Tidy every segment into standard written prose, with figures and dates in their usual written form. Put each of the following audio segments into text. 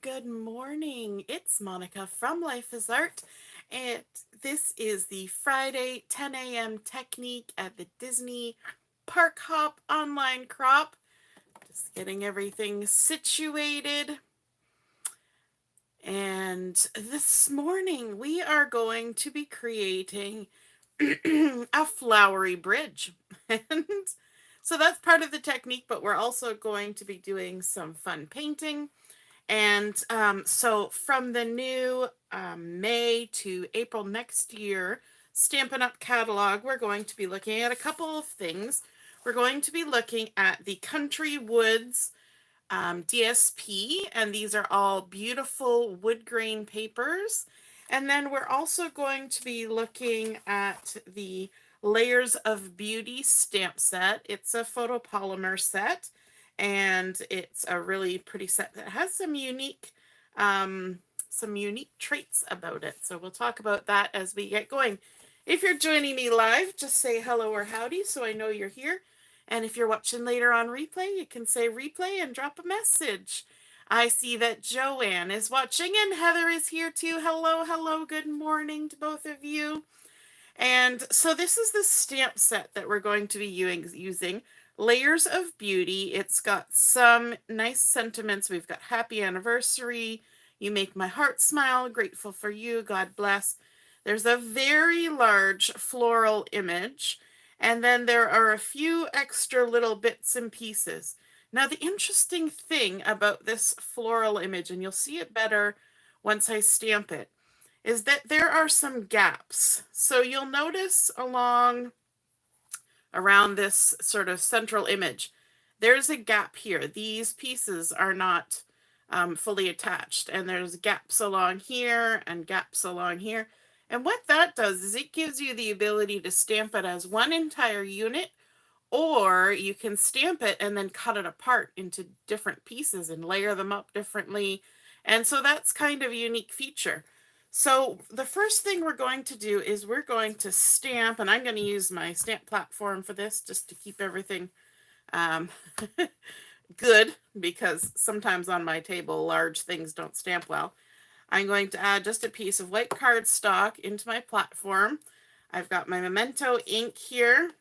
good morning. It's Monica from Life is Art, and this is the Friday 10 a.m. technique at the Disney Park Hop online crop. Just getting everything situated. And this morning we are going to be creating a flowery bridge. And so that's part of the technique, but we're also going to be doing some fun painting. And so from the new May to April next year Stampin' Up! Catalog, we're going to be looking at a couple of things. We're going to be looking at the Country Woods DSP, and these are all beautiful wood grain papers. And then we're also going to be looking at the Layers of Beauty stamp set. It's a photopolymer set, and it's a really pretty set that has some unique traits about it. So we'll talk about that as we get going. If you're joining me live, just say hello or howdy so I know you're here. And if you're watching later on replay, you can say replay and drop a message. I see that Joanne is watching and Heather is here too. Hello, hello, good morning to both of you. And so this is the stamp set that we're going to be using. Layers of Beauty. It's got some nice sentiments. We've got happy anniversary. You make my heart smile. Grateful for you. God bless. There's a very large floral image. And then there are a few extra little bits and pieces. Now, the interesting thing about this floral image, and you'll see it better once I stamp it, is that there are some gaps. So you'll notice around this sort of central image, there's a gap here. These pieces are not fully attached, and there's gaps along here and gaps along here. And what that does is it gives you the ability to stamp it as one entire unit, or you can stamp it and then cut it apart into different pieces and layer them up differently. And so that's kind of a unique feature. So the first thing we're going to do is we're going to stamp, and I'm going to use my stamp platform for this just to keep everything good, because sometimes on my table large things don't stamp well. I'm going to add just a piece of white cardstock into my platform. I've got my Memento ink here.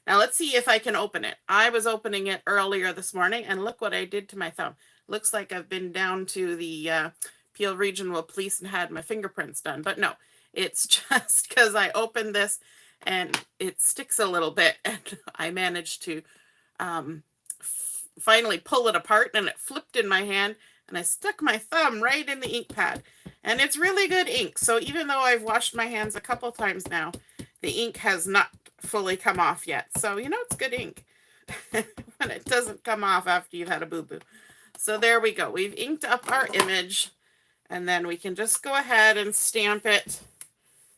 Now let's see if I can open it. I was opening it earlier this morning, and look what I did to my thumb. Looks like I've been down to the Peel Regional Police and had my fingerprints done. But no, it's just because I opened this and it sticks a little bit, and I managed to finally pull it apart, and it flipped in my hand. And I stuck my thumb right in the ink pad. And it's really good ink. So even though I've washed my hands a couple times now, the ink has not fully come off yet. So, you know, it's good ink when it doesn't come off after you've had a boo-boo. So there we go. We've inked up our image. And then we can just go ahead and stamp it.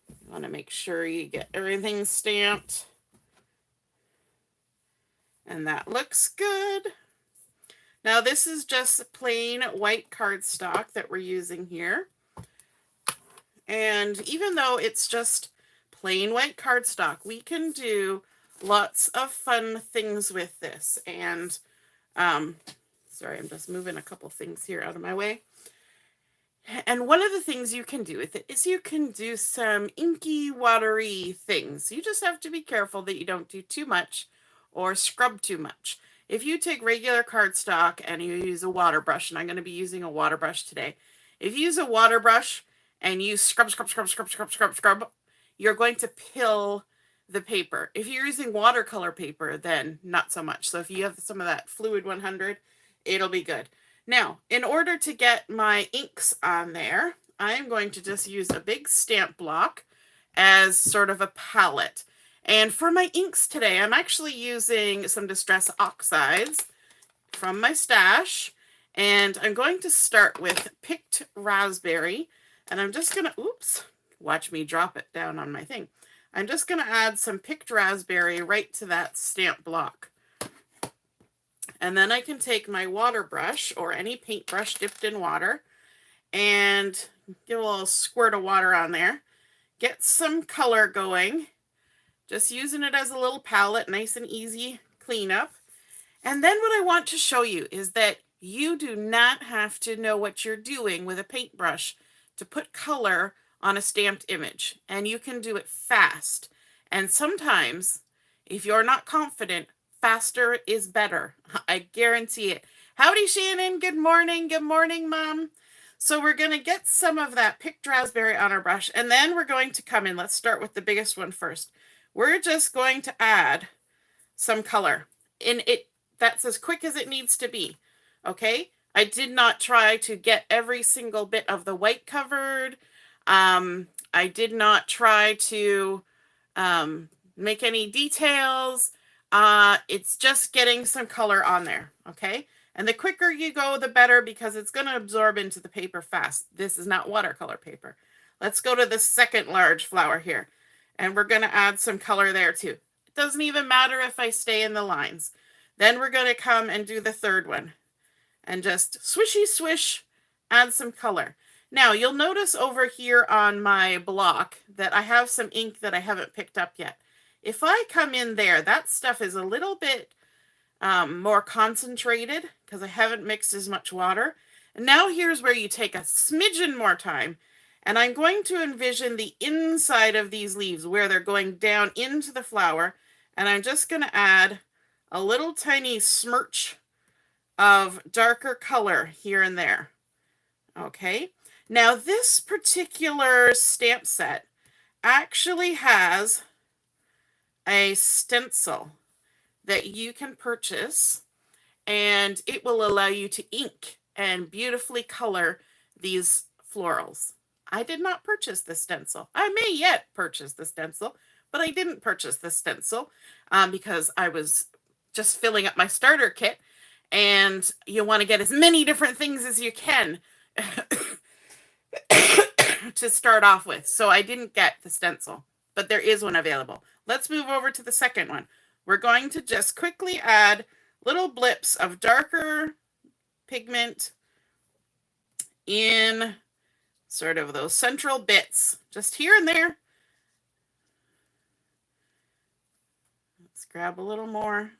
You want to make sure you get everything stamped. And that looks good. Now this is just plain white cardstock that we're using here. And even though it's just plain white cardstock, we can do lots of fun things with this. And sorry, I'm just moving a couple things here out of my way. And one of the things you can do with it is you can do some inky, watery things. You just have to be careful that you don't do too much or scrub too much. If you take regular cardstock and you use a water brush, and I'm going to be using a water brush today. If you use a water brush and you scrub, you're going to pill the paper. If you're using watercolor paper, then not so much. So if you have some of that Fluid 100, it'll be good. Now, in order to get my inks on there, I'm going to just use a big stamp block as sort of a palette. And for my inks today, I'm actually using some Distress Oxides from my stash. And I'm going to start with Picked Raspberry. And I'm just going to, oops, watch me drop it down on my thing. I'm just going to add some Picked Raspberry right to that stamp block. And then I can take my water brush or any paintbrush dipped in water and give a little squirt of water on there. Get some color going. Just using it as a little palette, nice and easy cleanup. And then what I want to show you is that You do not have to know what you're doing with a paintbrush to put color on a stamped image, and you can do it fast. And sometimes, if you're not confident, faster is better. I guarantee it. Howdy, Shannon. Good morning. Good morning, Mom. So we're going to get some of that picked raspberry on our brush, and then we're going to come in. Let's start with the biggest one first. We're just going to add some color. And that's as quick as it needs to be. Okay? I did not try to get every single bit of the white covered. I did not try to make any details. It's just getting some color on there, okay? And the quicker you go, the better, because it's going to absorb into the paper fast. This is not watercolor paper. Let's go to the second large flower here, and we're going to add some color there too. It doesn't even matter if I stay in the lines. Then we're going to come and do the third one, and just swishy swish, add some color. Now, you'll notice over here on my block that I have some ink that I haven't picked up yet. If I come in there, that stuff is a little bit more concentrated because I haven't mixed as much water. And now here's where you take a smidgen more time. And I'm going to envision the inside of these leaves where they're going down into the flower. And I'm just going to add a little tiny smirch of darker color here and there. Okay. Now this particular stamp set actually has a stencil that you can purchase, and it will allow you to ink and beautifully color these florals. I did not purchase the stencil. I may yet purchase the stencil, but I didn't purchase the stencil because I was just filling up my starter kit, and you want to get as many different things as you can to start off with. So I didn't get the stencil, but there is one available. Let's move over to the second one. We're going to just quickly add little blips of darker pigment in sort of those central bits, just here and there. Let's grab a little more.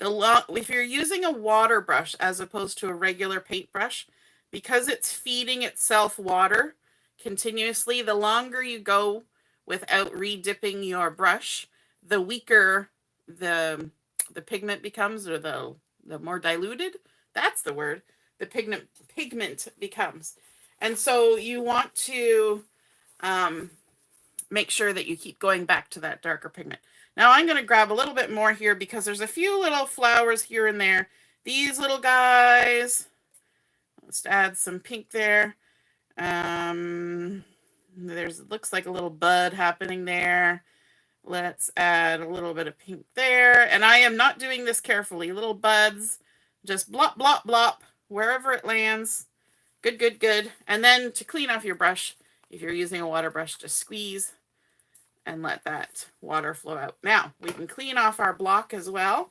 If you're using a water brush as opposed to a regular paintbrush, because it's feeding itself water continuously, the longer you go without re-dipping your brush, the weaker the pigment becomes, or the more diluted, that's the word, the pigment becomes. And so you want to make sure that you keep going back to that darker pigment. Now I'm going to grab a little bit more here because there's a few little flowers here and there. These little guys, let's add some pink there. Looks like a little bud happening there. Let's add a little bit of pink there. And I am not doing this carefully. Little buds, just blop, blop, blop, wherever it lands. Good, good, good. And then to clean off your brush, if you're using a water brush, just squeeze and let that water flow out. Now, we can clean off our block as well.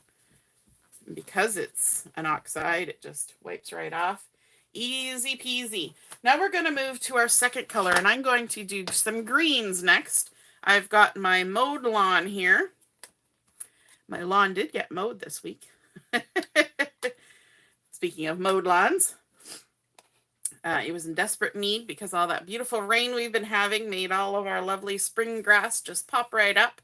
Because it's an oxide, it just wipes right off. Easy peasy. Now we're going to move to our second color, and I'm going to do some greens next. I've got my mowed lawn here. My lawn did get mowed this week. Speaking of mowed lawns, it was in desperate need because all that beautiful rain we've been having made all of our lovely spring grass just pop right up.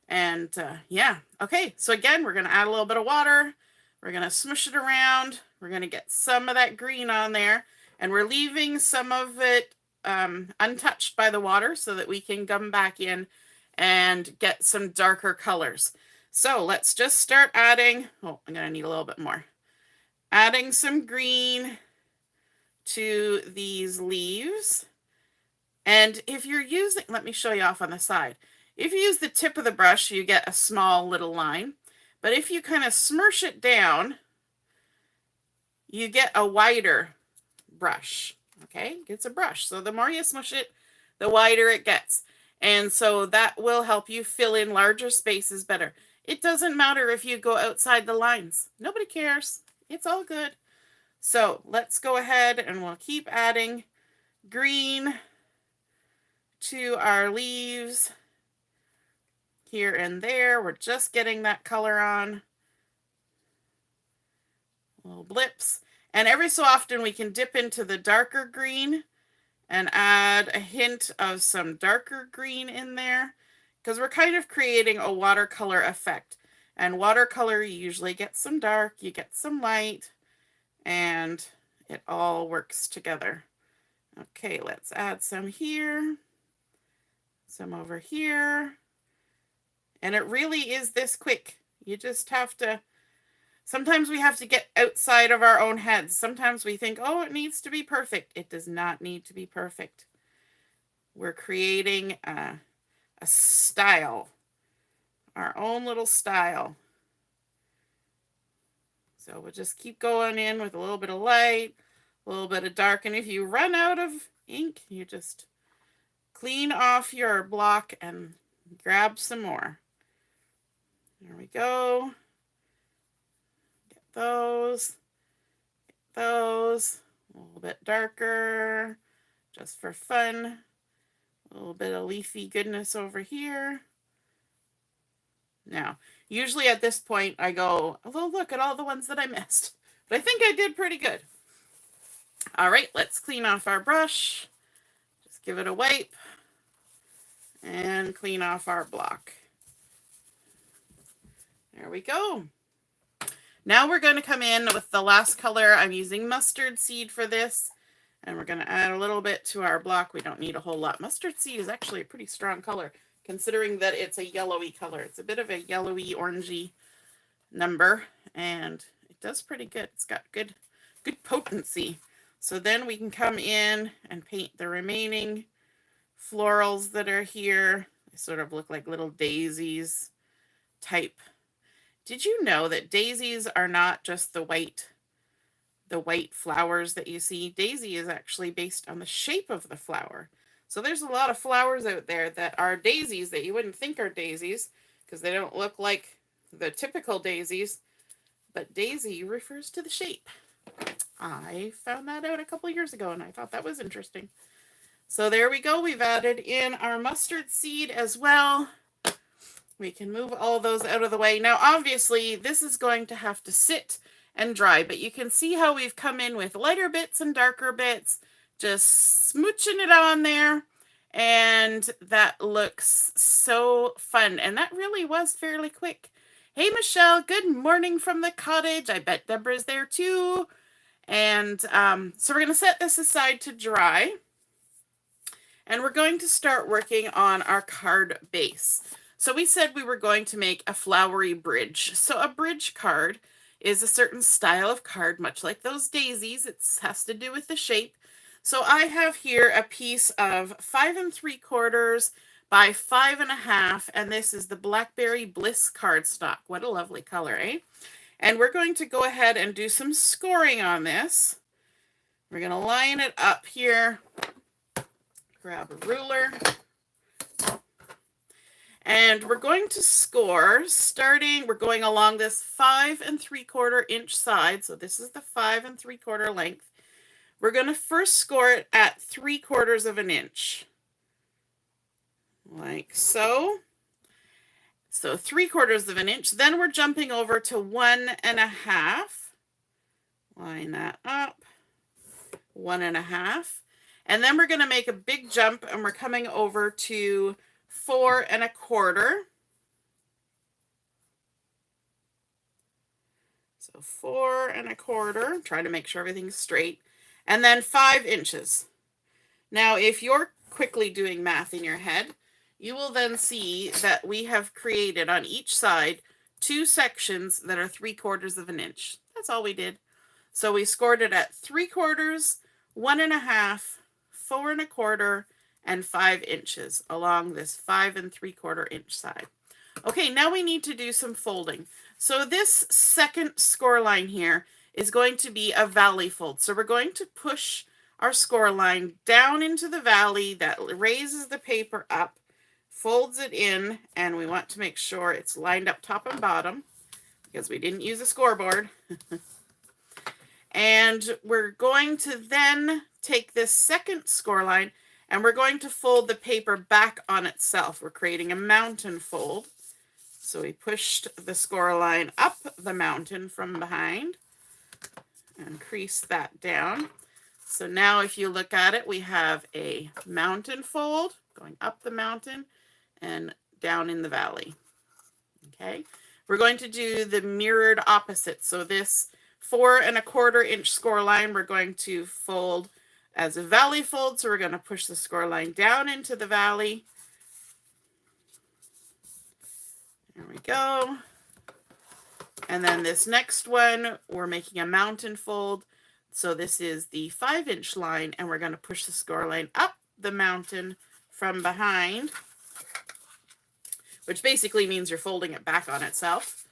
And yeah, okay, so again, we're going to add a little bit of water. We're going to smush it around. We're going to get some of that green on there, and we're leaving some of it untouched by the water so that we can come back in and get some darker colors. So let's just start adding, oh, I'm going to need a little bit more. Adding some green to these leaves. And if you're using, let me show you off on the side. If you use the tip of the brush, you get a small little line. But if you kind of smush it down, you get a wider brush. Okay, it's a brush. So the more you smush it, the wider it gets. And so that will help you fill in larger spaces better. It doesn't matter if you go outside the lines. Nobody cares. It's all good. So let's go ahead and we'll keep adding green to our leaves here and there. We're just getting that color on. Little blips. And every so often we can dip into the darker green and add a hint of some darker green in there, because we're kind of creating a watercolor effect. And watercolor, you usually get some dark, you get some light, and it all works together. Okay, let's add some here, some over here. And it really is this quick. You just have to, sometimes we have to get outside of our own heads. Sometimes we think, oh, it needs to be perfect. It does not need to be perfect. We're creating a style, our own little style. So we'll just keep going in with a little bit of light, a little bit of dark. And if you run out of ink, you just clean off your block and grab some more. There we go. Get those. Get those. A little bit darker, just for fun. A little bit of leafy goodness over here. Now, usually at this point I go, oh, look at all the ones that I missed. But I think I did pretty good. All right, let's clean off our brush. Just give it a wipe. And clean off our block. There we go. Now we're going to come in with the last color. I'm using mustard seed for this. And we're going to add a little bit to our block. We don't need a whole lot. Mustard seed is actually a pretty strong color, considering that it's a yellowy color. It's a bit of a yellowy, orangey number, and it does pretty good. It's got good potency. So then we can come in and paint the remaining florals that are here. They sort of look like little daisies type. Did you know that daisies are not just the white flowers that you see? Daisy is actually based on the shape of the flower. So there's a lot of flowers out there that are daisies that you wouldn't think are daisies because they don't look like the typical daisies, but daisy refers to the shape. I found that out a couple years ago and I thought that was interesting. So there we go. We've added in our mustard seed as well. We can move all those out of the way. Now, obviously, this is going to have to sit and dry, but you can see how we've come in with lighter bits and darker bits, just smooching it on there, and that looks so fun. And that really was fairly quick. Hey, Michelle, good morning from the cottage. I bet Deborah's there too. And so we're going to set this aside to dry, and we're going to start working on our card base. So we said we were going to make a flowery bridge. So a bridge card is a certain style of card, much like those daisies. It has to do with the shape. So I have here a piece of 5 3/4 by 5 1/2, and this is the Blackberry Bliss cardstock. What a lovely color, eh? And we're going to go ahead and do some scoring on this. We're going to line it up here. Grab a ruler. And we're going to score starting, we're going along this 5 3/4 inch side. So this is the 5 3/4 length. We're going to first score it at 3/4 of an inch. Like so. So 3/4 of an inch. Then we're jumping over to 1 1/2. Line that up. 1 1/2. And then we're going to make a big jump and we're coming over to 4 1/4. So 4 1/4. Try to make sure everything's straight. And then 5 inches. Now, if you're quickly doing math in your head, you will then see that we have created on each side 2 sections that are 3/4 of an inch. That's all we did. So we scored it at 3/4, 1 1/2, 4 1/4, and 5 inches along this 5 3/4 inch side. Okay, now we need to do some folding. So this second score line here is going to be a valley fold. So we're going to push our score line down into the valley that raises the paper up, folds it in, and we want to make sure it's lined up top and bottom because we didn't use a scoreboard. And we're going to then take this second score line and we're going to fold the paper back on itself. We're creating a mountain fold. So we pushed the score line up the mountain from behind. and crease that down. So now if you look at it, we have a mountain fold going up the mountain and down in the valley. Okay, we're going to do the mirrored opposite. So this 4 1/4 inch score line, we're going to fold as a valley fold. So we're going to push the score line down into the valley. There we go. And then this next one, we're making a mountain fold. So this is the 5 inch line, and we're going to push the score line up the mountain from behind, which basically means you're folding it back on itself.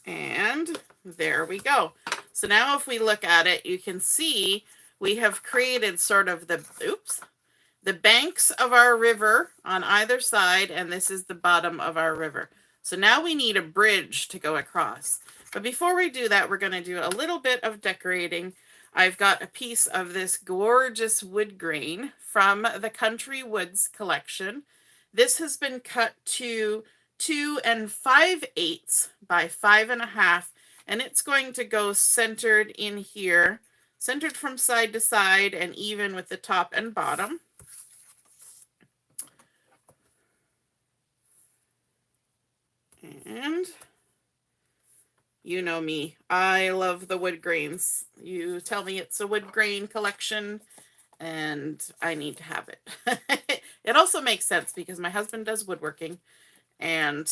And there we go. So now if we look at it, you can see we have created sort of the banks of our river on either side, and this is the bottom of our river. So now we need a bridge to go across. But before we do that, we're going to do a little bit of decorating. I've got a piece of this gorgeous wood grain from the Country Woods collection. This has been cut to 2 5/8 by 5 1/2, and it's going to go centered in here, centered from side to side and even with the top and bottom. And you know me, I love the wood grains. You tell me it's a wood grain collection and I need to have it. It also makes sense because my husband does woodworking, and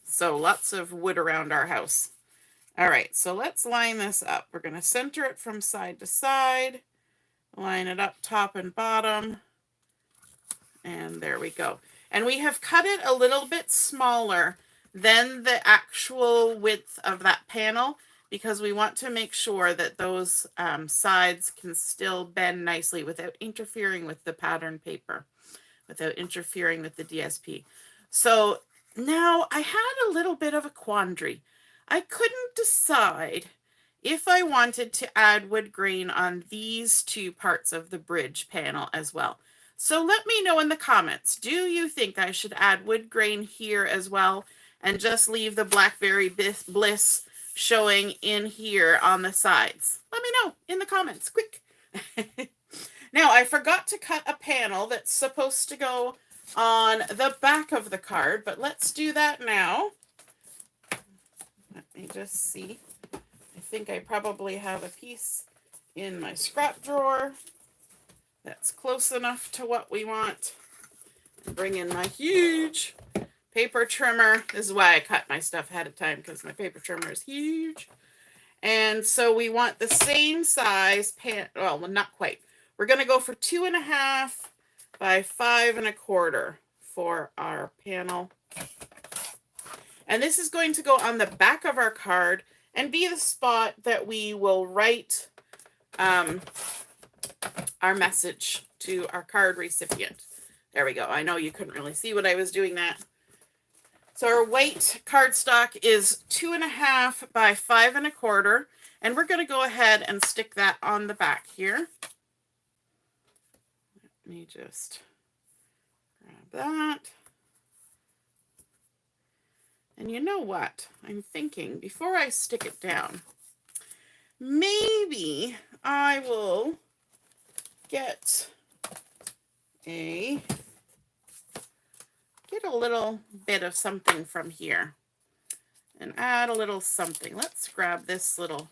so lots of wood around our house. All right, so let's line this up. We're going to center it from side to side, line it up top and bottom, and there we go. And we have cut it a little bit smaller than the actual width of that panel because we want to make sure that those sides can still bend nicely without interfering with the pattern paper, without interfering with the DSP. So now I had a little bit of a quandary. I couldn't decide if I wanted to add wood grain on these 2 parts of the bridge panel as well. So let me know in the comments, do you think I should add wood grain here as well and just leave the Blackberry Bliss showing in here on the sides? Let me know in the comments, quick. Now, I forgot to cut a panel that's supposed to go on the back of the card, but let's do that now. Let me just see. I think I probably have a piece in my scrap drawer that's close enough to what we want. Bring in my huge paper trimmer. This is why I cut my stuff ahead of time, because my paper trimmer is huge. And so we want the same size well, not quite. We're going to go for 2 1/2 by 5 1/4 for our panel. And this is going to go on the back of our card and be the spot that we will write our message to our card recipient. There we go. I know you couldn't really see what I was doing that. So our white cardstock is 2 1/2 by 5 1/4, and we're going to go ahead and stick that on the back here. Let me just grab that. And you know what? I'm thinking before I stick it down, maybe I will get a little bit of something from here and add a little something. Let's grab this little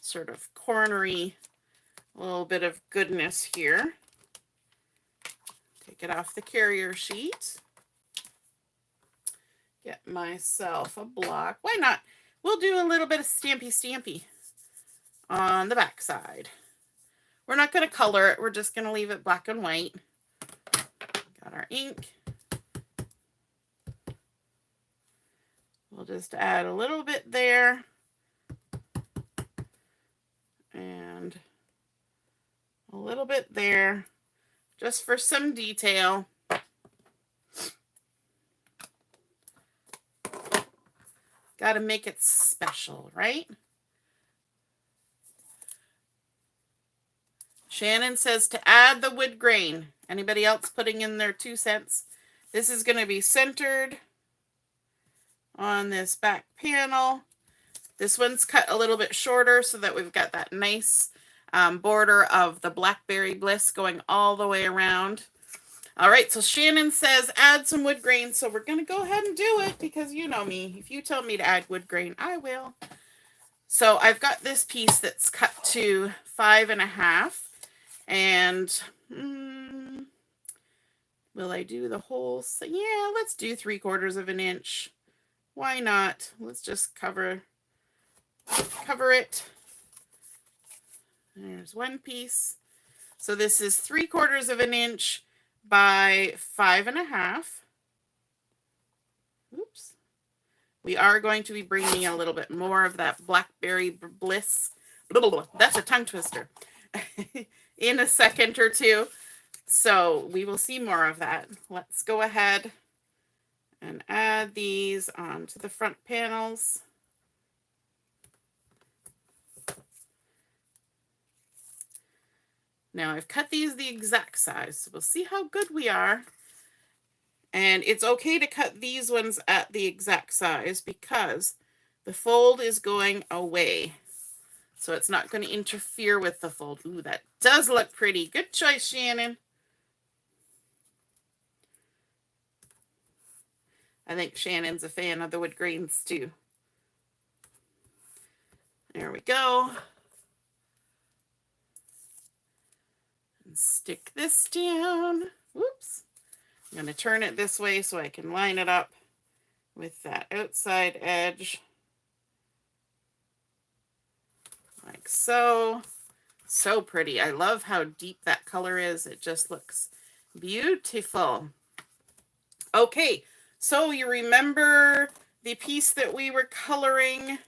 sort of cornery little bit of goodness here. Take it off the carrier sheet. Get myself a block. Why not? We'll do a little bit of stampy on the back side. We're not going to color it. We're just going to leave it black and white. Got our ink. We'll just add a little bit there. And a little bit there. Just for some detail. Got to make it special, right? Shannon says to add the wood grain. Anybody else putting in their 2 cents? This is going to be centered on this back panel. This one's cut a little bit shorter so that we've got that nice border of the Blackberry Bliss going all the way around. All right, so Shannon says add some wood grain, so we're going to go ahead and do it because you know me. If you tell me to add wood grain, I will. So I've got this piece that's cut to 5.5, and will I do the whole? Yeah, let's do 3/4 of an inch. Why not? Let's just cover it. There's one piece. So this is 3/4 of an inch by 5.5. Oops. We are going to be bringing a little bit more of that Blackberry Bliss. That's a tongue twister. In a second or two. So we will see more of that. Let's go ahead and add these onto the front panels. Now I've cut these the exact size, so we'll see how good we are. And it's okay to cut these ones at the exact size because the fold is going away. So it's not going to interfere with the fold. Ooh, that does look pretty. Good choice, Shannon. I think Shannon's a fan of the wood grains too. There we go. And stick this down. Whoops. I'm going to turn it this way so I can line it up with that outside edge. Like so. So pretty. I love how deep that color is. It just looks beautiful. Okay, so you remember the piece that we were coloring?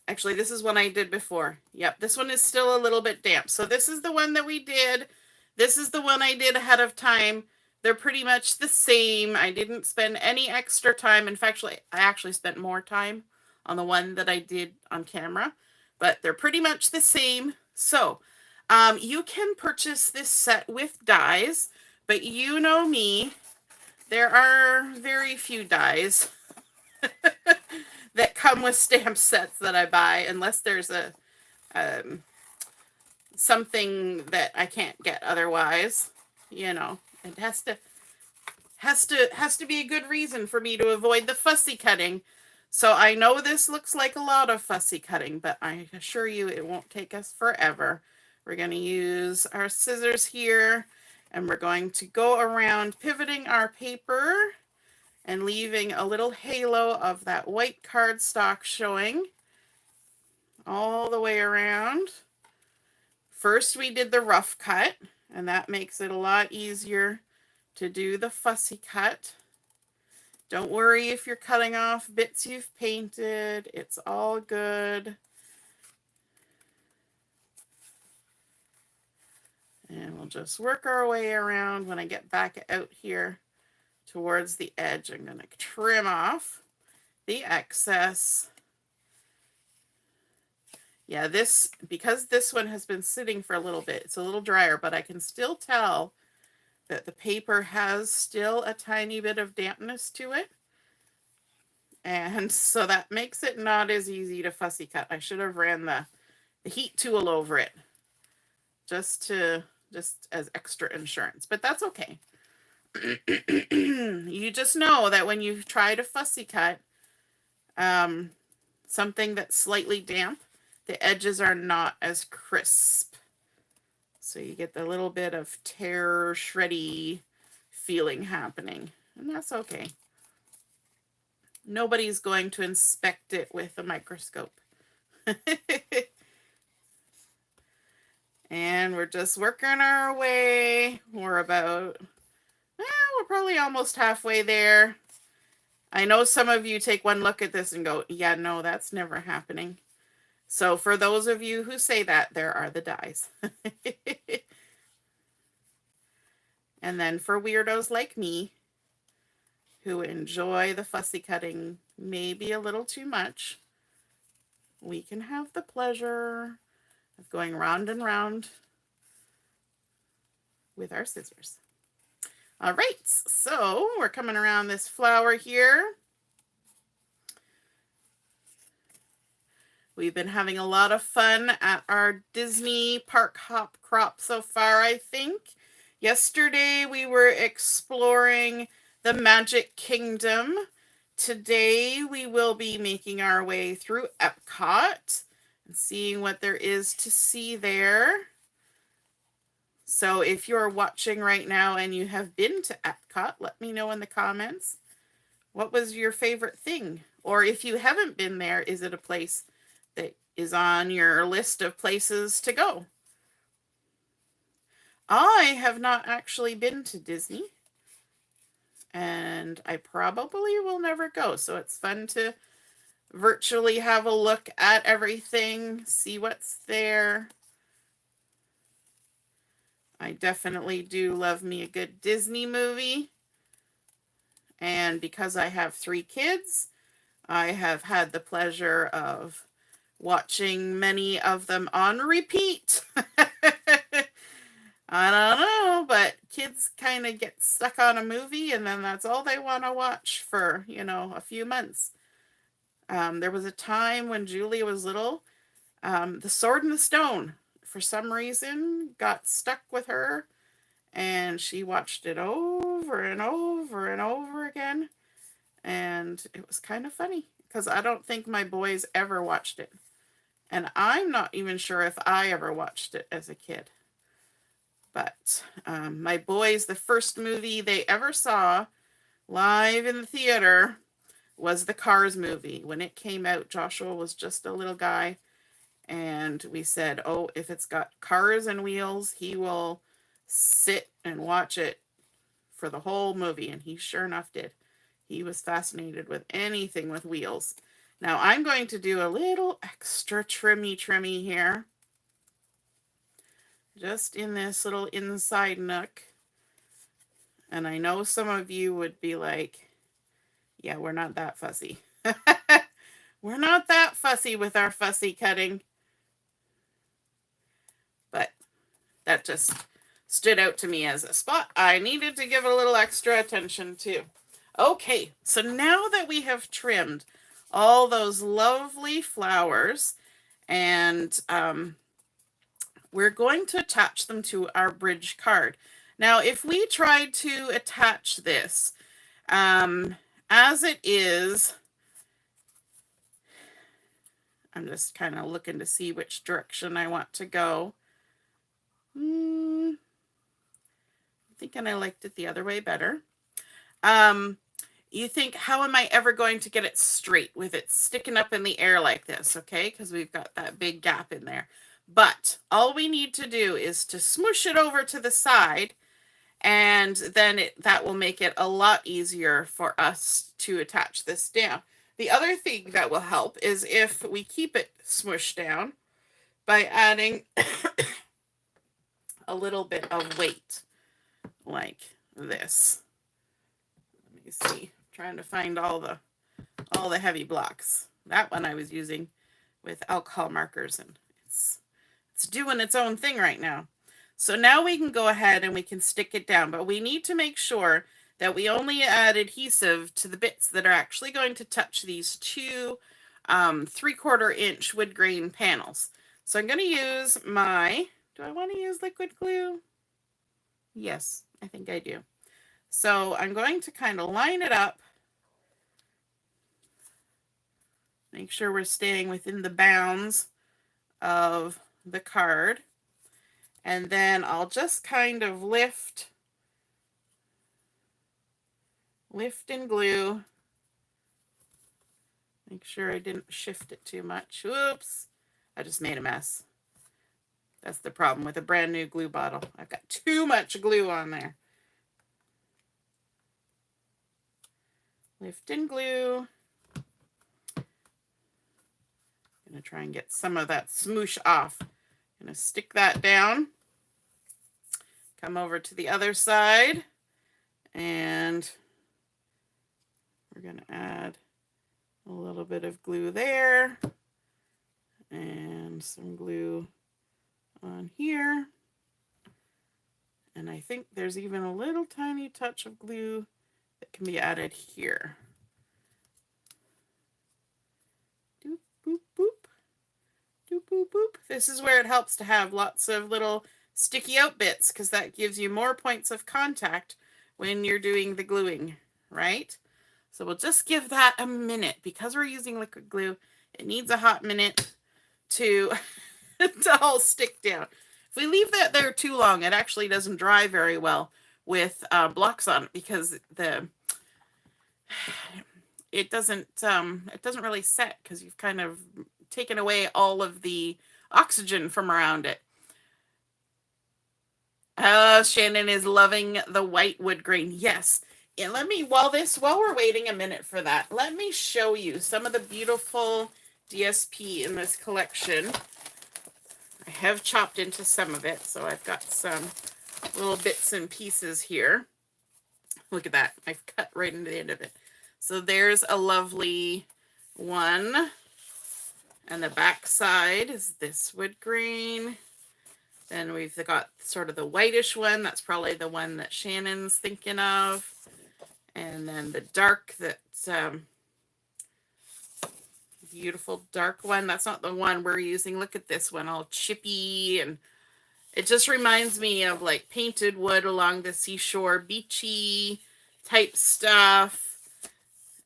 Actually, this is one I did before. Yep, this one is still a little bit damp. So this is the one that we did. This is the one I did ahead of time. They're pretty much the same. I didn't spend any extra time. In fact, I actually spent more time on the one that I did on camera, but they're pretty much the same. So you can purchase this set with dies, but you know me, there are very few dies that come with stamp sets that I buy, unless there's a something that I can't get otherwise. You know, it has to be a good reason for me to avoid the fussy cutting. So I know this looks like a lot of fussy cutting, but I assure you it won't take us forever. We're going to use our scissors here, and we're going to go around pivoting our paper and leaving a little halo of that white cardstock showing all the way around. First we did the rough cut, and that makes it a lot easier to do the fussy cut. Don't worry if you're cutting off bits you've painted. It's all good. And we'll just work our way around. When I get back out here towards the edge, I'm going to trim off the excess. Yeah, because this one has been sitting for a little bit, it's a little drier, but I can still tell that the paper has still a tiny bit of dampness to it. And so that makes it not as easy to fussy cut. I should have ran the heat tool over it just as extra insurance, but that's okay. You just know that when you try to fussy cut something that's slightly damp, the edges are not as crisp. So you get the little bit of tear, shreddy feeling happening. And that's okay. Nobody's going to inspect it with a microscope. And we're just working our way. We're probably almost halfway there. I know some of you take one look at this and go, yeah, no, that's never happening. So for those of you who say that, there are the dies. And then for weirdos like me, who enjoy the fussy cutting maybe a little too much, we can have the pleasure of going round and round with our scissors. All right, so we're coming around this flower here. We've been having a lot of fun at our Disney park hop crop so far, I think. Yesterday we were exploring the Magic Kingdom. Today we will be making our way through Epcot and seeing what there is to see there. So if you're watching right now and you have been to Epcot, let me know in the comments. What was your favorite thing? Or if you haven't been there, is it a place that is on your list of places to go? I have not actually been to Disney, and I probably will never go. So it's fun to virtually have a look at everything, see what's there. I definitely do love me a good Disney movie. And because I have 3 kids, I have had the pleasure of watching many of them on repeat. I don't know, but kids kind of get stuck on a movie and then that's all they want to watch for, a few months. There was a time when Julia was little, The Sword and the Stone, for some reason, got stuck with her, and she watched it over and over and over again, and it was kind of funny, because I don't think my boys ever watched it, and I'm not even sure if I ever watched it as a kid. But my boys, the first movie they ever saw live in the theater was the Cars movie. When it came out, Joshua was just a little guy, and we said, oh, if it's got cars and wheels, he will sit and watch it for the whole movie, and he sure enough did. He was fascinated with anything with wheels. Now I'm going to do a little extra trimmy here, just in this little inside nook. And I know some of you would be like, yeah, we're not that fussy. We're not that fussy with our fussy cutting. But that just stood out to me as a spot I needed to give a little extra attention to. Okay, so now that we have trimmed all those lovely flowers, and we're going to attach them to our bridge card. Now, if we tried to attach this as it is, I'm just kind of looking to see which direction I want to go. I'm thinking I liked it the other way better. You think, how am I ever going to get it straight with it sticking up in the air like this? Okay, because we've got that big gap in there. But all we need to do is to smoosh it over to the side, and then that will make it a lot easier for us to attach this down. The other thing that will help is if we keep it smooshed down by adding a little bit of weight like this. Let me see, trying to find all the heavy blocks. That one I was using with alcohol markers, and it's doing its own thing right now. So now we can go ahead and we can stick it down, but we need to make sure that we only add adhesive to the bits that are actually going to touch these 2 3/4 inch wood grain panels. So I'm going to use my, do I want to use liquid glue? Yes, I think I do. So I'm going to kind of line it up, make sure we're staying within the bounds of the card, and then I'll just kind of lift and glue. Make sure I didn't shift it too much. Whoops, I just made a mess. That's the problem with a brand new glue bottle. I've got too much glue on there. Lift and glue. I'm going to try and get some of that smoosh off. I'm going to stick that down. Come over to the other side, and we're going to add a little bit of glue there and some glue on here. And I think there's even a little tiny touch of glue that can be added here. Doop, boop, boop. Boop, boop, boop. This is where it helps to have lots of little sticky out bits because that gives you more points of contact when you're doing the gluing, right? So we'll just give that a minute because we're using liquid glue. It needs a hot minute to, to all stick down. If we leave that there too long, it actually doesn't dry very well with blocks on it because it doesn't really set because you've kind of taken away all of the oxygen from around it. Shannon is loving the white wood grain. Yes. And let me, while we're waiting a minute for that, let me show you some of the beautiful DSP in this collection. I have chopped into some of it, so I've got some little bits and pieces here. Look at that. I've cut right into the end of it. So there's a lovely one. And the back side is this wood grain. Then we've got sort of the whitish one. That's probably the one that Shannon's thinking of. And then the dark, that beautiful dark one. That's not the one we're using. Look at this one, all chippy. And it just reminds me of like painted wood along the seashore, beachy type stuff.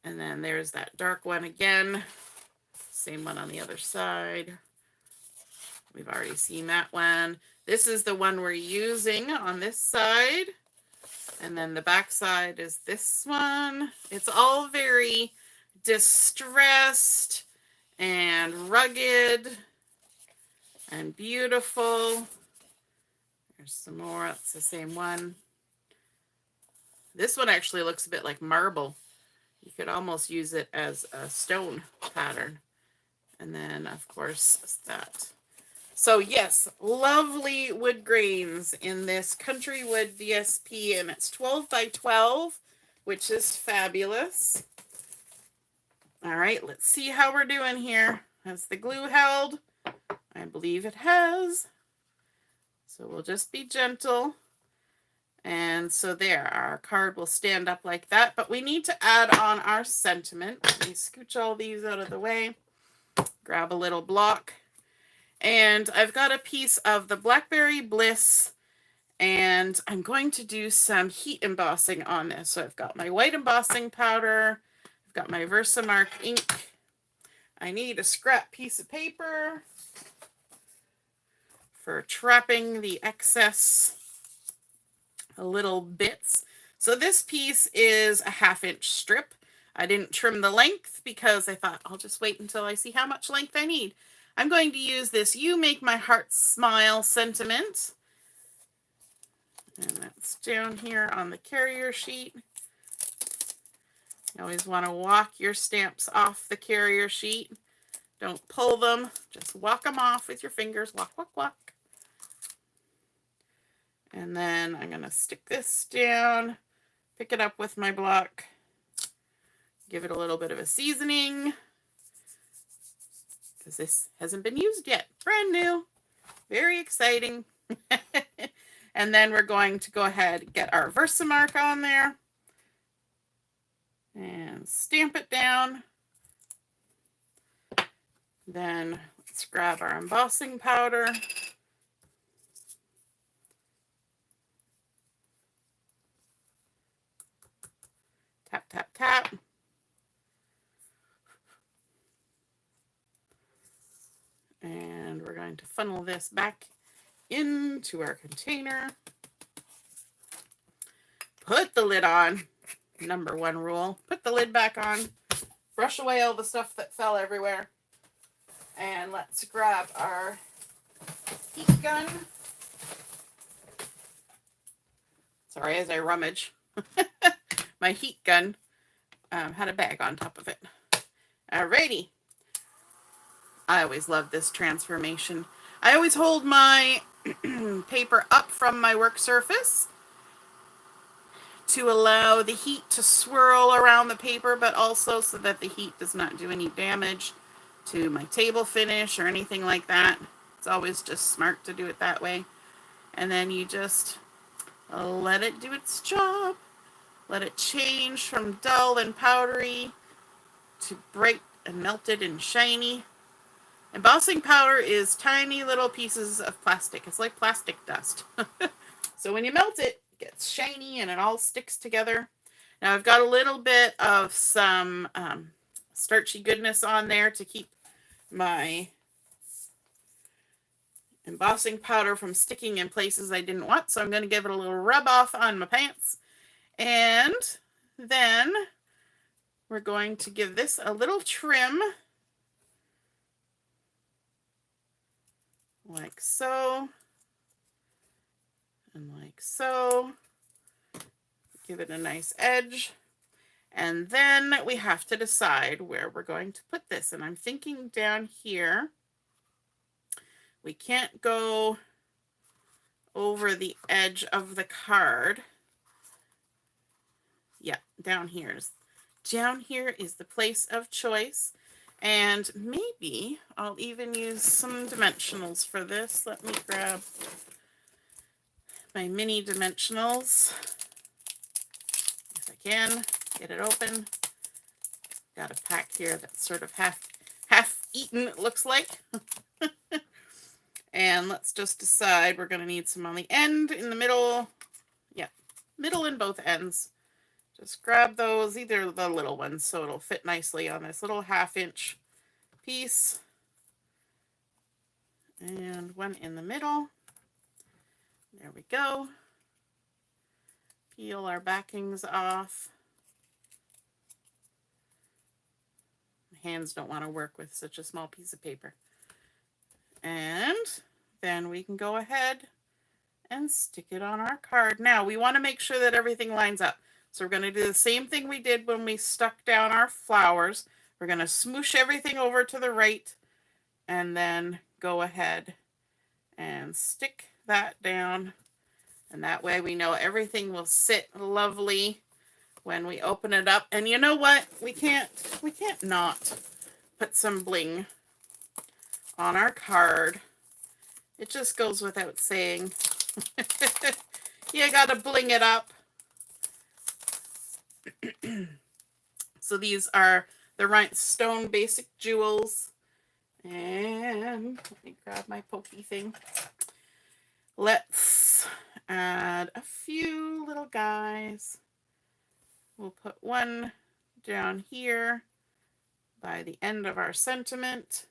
And then there's that dark one again. Same one on the other side. We've already seen that one. This is the one we're using on this side. And then the back side is this one. It's all very distressed and rugged and beautiful. There's some more. That's the same one. This one actually looks a bit like marble. You could almost use it as a stone pattern. And then, of course, that. So, yes, lovely wood grains in this Country Wood DSP, and it's 12 by 12, which is fabulous. All right, let's see how we're doing here. Has the glue held? I believe it has. So we'll just be gentle. And so there, our card will stand up like that, but we need to add on our sentiment. Let me scooch all these out of the way. Grab a little block. And I've got a piece of the Blackberry Bliss, and I'm going to do some heat embossing on this. So I've got my white embossing powder. I've got my Versamark ink. I need a scrap piece of paper for trapping the excess little bits. So this piece is a 1/2 inch strip. I didn't trim the length because I thought I'll just wait until I see how much length I need. I'm going to use this You Make My Heart Smile sentiment. And that's down here on the carrier sheet. You always want to walk your stamps off the carrier sheet. Don't pull them. Just walk them off with your fingers. Walk, walk, walk. And then I'm going to stick this down, pick it up with my block, give it a little bit of a seasoning, because this hasn't been used yet. Brand new. Very exciting. And then we're going to go ahead and get our Versamark on there and stamp it down. Then let's grab our embossing powder. Tap, tap, tap. And we're going to funnel this back into our container. Put the lid on. Number 1 rule. Put the lid back on. Brush away all the stuff that fell everywhere. And let's grab our heat gun. Sorry, as I rummage. My heat gun had a bag on top of it. Alrighty. I always love this transformation. I always hold my paper up from my work surface to allow the heat to swirl around the paper, but also so that the heat does not do any damage to my table finish or anything like that. It's always just smart to do it that way. And then you just let it do its job. Let it change from dull and powdery to bright and melted and shiny. Embossing powder is tiny little pieces of plastic. It's like plastic dust. So when you melt it, it gets shiny and it all sticks together. Now I've got a little bit of some starchy goodness on there to keep my embossing powder from sticking in places I didn't want. So I'm going to give it a little rub off on my pants. And then we're going to give this a little trim. Like so. And like so. Give it a nice edge. And then we have to decide where we're going to put this. And I'm thinking down here. We can't go over the edge of the card. Yeah, down here is the place of choice. And maybe I'll even use some dimensionals for this. Let me grab my mini dimensionals. If I can, get it open. Got a pack here that's sort of half eaten, it looks like. And let's just decide we're going to need some on the end, in the middle. Yeah, middle and both ends. Just grab those, either the little ones, so it'll fit nicely on this little 1/2 inch piece. And one in the middle. There we go. Peel our backings off. My hands don't want to work with such a small piece of paper. And then we can go ahead and stick it on our card. Now we want to make sure that everything lines up. So we're going to do the same thing we did when we stuck down our flowers. We're going to smoosh everything over to the right and then go ahead and stick that down. And that way we know everything will sit lovely when we open it up. And you know what? We can't not put some bling on our card. It just goes without saying. You gotta bling it up. So these are the Rhinestone basic jewels. And let me grab my pokey thing. Let's add a few little guys. We'll put one down here by the end of our sentiment.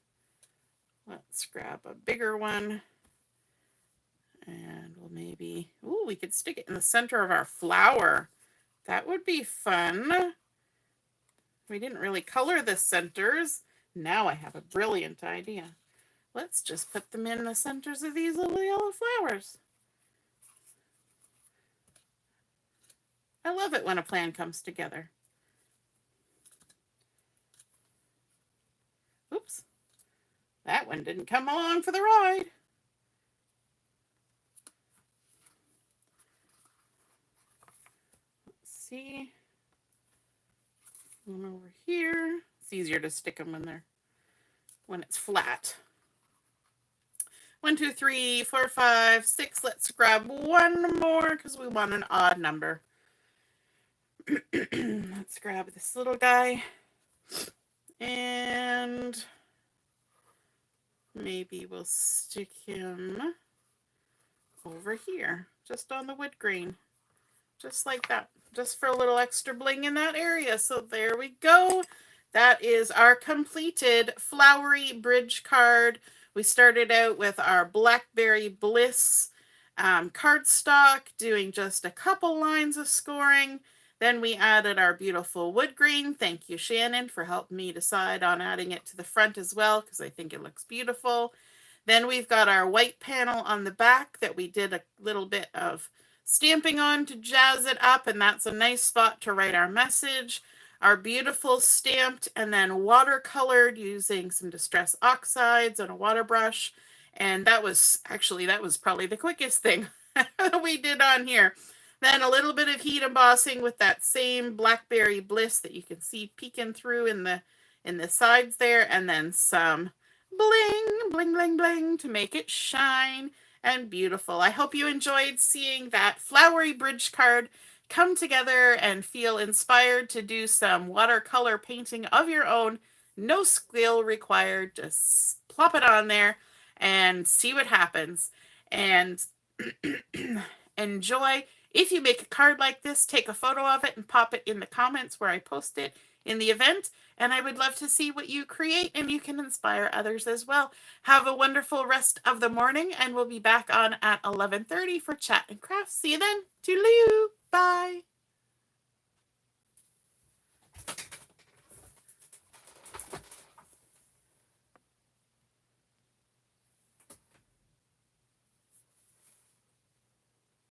Let's grab a bigger one. And we'll maybe, ooh, we could stick it in the center of our flower. That would be fun. We didn't really color the centers. Now I have a brilliant idea. Let's just put them in the centers of these little yellow flowers. I love it when a plan comes together. Oops. That one didn't come along for the ride. Let's see. One over here. It's easier to stick them when it's flat. 1, 2, 3, 4, 5, 6. Let's grab one more because we want an odd number. Let's grab this little guy. And maybe we'll stick him over here, just on the wood grain. Just like that. Just for a little extra bling in that area. So there we go. That is our completed flowery bridge card. We started out with our Blackberry Bliss cardstock, doing just a couple lines of scoring. Then we added our beautiful wood grain. Thank you, Shannon, for helping me decide on adding it to the front as well, because I think it looks beautiful. Then we've got our white panel on the back that we did a little bit of stamping on to jazz it up, and that's a nice spot to write our message. Our beautiful stamped and then watercolored using some distress oxides and a water brush. And that was probably the quickest thing we did on here. Then a little bit of heat embossing with that same Blackberry Bliss that you can see peeking through in the sides there, and then some bling, bling, bling, bling to make it shine and beautiful. I hope you enjoyed seeing that flowery bridge card come together and feel inspired to do some watercolor painting of your own. No skill required, just pop it on there and see what happens. And enjoy. If you make a card like this, take a photo of it and pop it in the comments where I post it in the event. And I would love to see what you create, and you can inspire others as well. Have a wonderful rest of the morning, and we'll be back on at 11:30 for Chat and Crafts. See you then. Toodaloo. Bye.